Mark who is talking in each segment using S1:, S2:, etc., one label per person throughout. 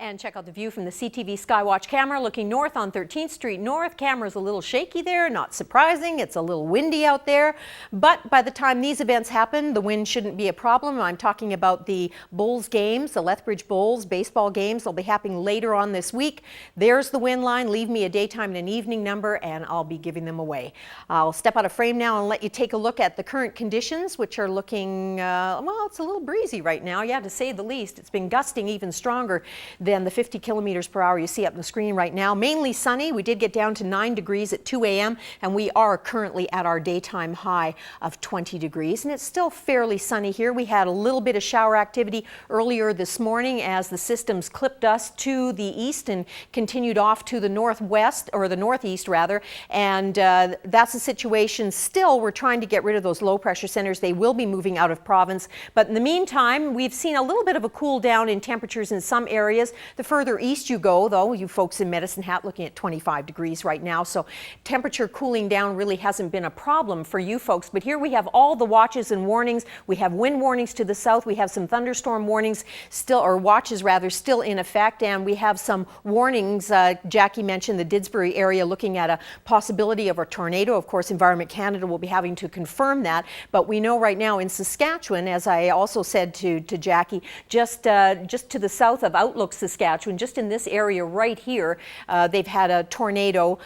S1: And check out the view from the CTV Skywatch camera looking north on 13th Street North. Camera's a little shaky there, not surprising. It's a little windy out there. But by the time these events happen, the wind shouldn't be a problem. I'm talking about the Bulls games, the Lethbridge Bulls baseball games. They'll be happening later on this week. There's the wind line. Leave me a daytime and an evening number and I'll be giving them away. I'll step out of frame now and let you take a look at the current conditions, which are looking, well, it's a little breezy right now, yeah, to say the least. It's been gusting even stronger than the 50 kilometers per hour you see up on the screen right now. Mainly sunny. We did get down to 9 degrees at 2 a.m. and we are currently at our daytime high of 20 degrees. And it's still fairly sunny here. We had a little bit of shower activity earlier this morning as the systems clipped us to the east and continued off to the northwest, or the northeast rather. And that's the situation. Still, we're trying to get rid of those low pressure centers. They will be moving out of province. But in the meantime, we've seen a little bit of a cool down in temperatures in some areas. The further east you go, though, you folks in Medicine Hat looking at 25 degrees right now. So temperature cooling down really hasn't been a problem for you folks. But here we have all the watches and warnings. We have wind warnings to the south. We have some thunderstorm warnings still, or watches rather, still in effect. And we have some warnings. Jackie mentioned the Didsbury area looking at a possibility of a tornado. Of course, Environment Canada will be having to confirm that. But we know right now in Saskatchewan, as I also said to Jackie, just to the south of Outlook, Saskatchewan, just in this area right here, they've had a tornado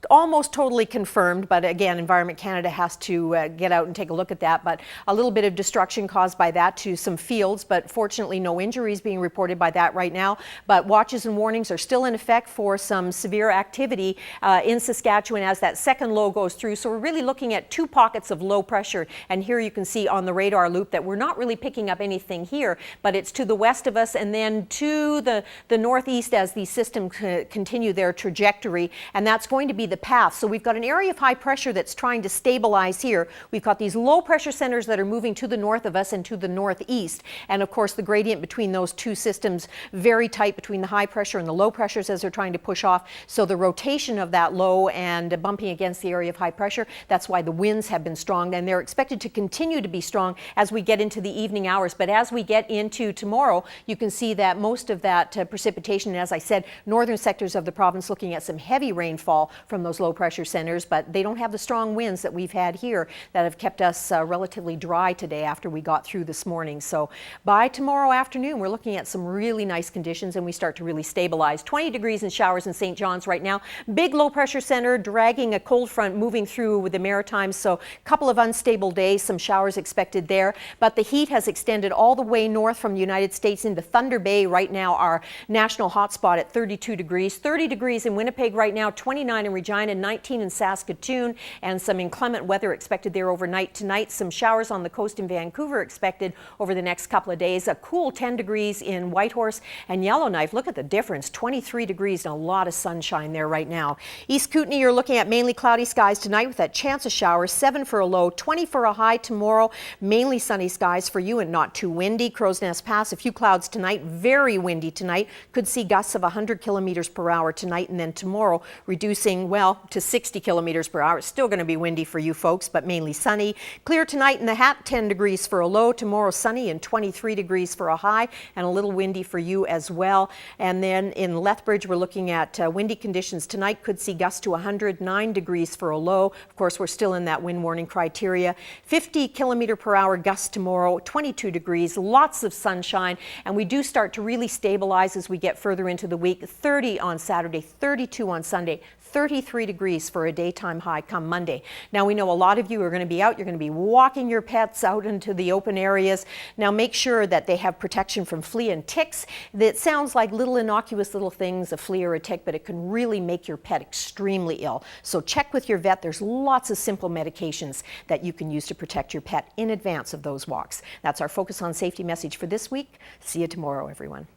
S1: almost totally confirmed, but again, Environment Canada has to get out and take a look at that. But a little bit of destruction caused by that to some fields, but fortunately no injuries being reported by that right now. But watches and warnings are still in effect for some severe activity in Saskatchewan as that second low goes through. So we're really looking at two pockets of low pressure. And here you can see on the radar loop that we're not really picking up anything here, but it's to the west of us and then to the northeast as these systems continue their trajectory. And that's going to be the path. So we've got an area of high pressure that's trying to stabilize here. We've got these low pressure centers that are moving to the north of us and to the northeast. And of course the gradient between those two systems very tight between the high pressure and the low pressures as they're trying to push off. So the rotation of that low and bumping against the area of high pressure, that's why the winds have been strong and they're expected to continue to be strong as we get into the evening hours. But as we get into tomorrow, you can see that most of that precipitation, as I said, northern sectors of the province looking at some heavy rainfall from those low pressure centers, but they don't have the strong winds that we've had here that have kept us relatively dry today after we got through this morning. So by tomorrow afternoon, we're looking at some really nice conditions and we start to really stabilize. 20 degrees in showers in St. John's right now. Big low pressure center dragging a cold front moving through with the Maritimes. So a couple of unstable days, some showers expected there, but the heat has extended all the way north from the United States into Thunder Bay right now, our national hotspot at 32 degrees. 30 degrees in Winnipeg right now, 29 in Regina, 19 in Saskatoon, and some inclement weather expected there overnight tonight. Some showers on the coast in Vancouver expected over the next couple of days. A cool 10 degrees in Whitehorse and Yellowknife. Look at the difference, 23 degrees and a lot of sunshine there right now. East Kootenay, you're looking at mainly cloudy skies tonight with that chance of showers, 7 for a low, 20 for a high tomorrow. Mainly sunny skies for you and not too windy. Crow's Nest Pass, a few clouds tonight, very windy tonight. Could see gusts of 100 kilometers per hour tonight, and then tomorrow reducing, well, to 60 kilometers per hour. It's still going to be windy for you folks, but mainly sunny. Clear tonight in the Hat, 10 degrees for a low. Tomorrow sunny and 23 degrees for a high, and a little windy for you as well. And then in Lethbridge, we're looking at windy conditions tonight. Could see gusts to 109 degrees for a low. Of course, we're still in that wind warning criteria. 50 kilometer per hour gusts tomorrow, 22 degrees, lots of sunshine, and we do start to really stabilize as we get further into the week. 30 on Saturday, 32 on Sunday, 33 degrees for a daytime high come Monday. Now we know a lot of you are going to be out, you're going to be walking your pets out into the open areas. Now make sure that they have protection from flea and ticks. That sounds like little innocuous little things, a flea or a tick, but it can really make your pet extremely ill. So check with your vet. There's lots of simple medications that you can use to protect your pet in advance of those walks. That's our Focus on Safety message for this week. See you tomorrow, everyone.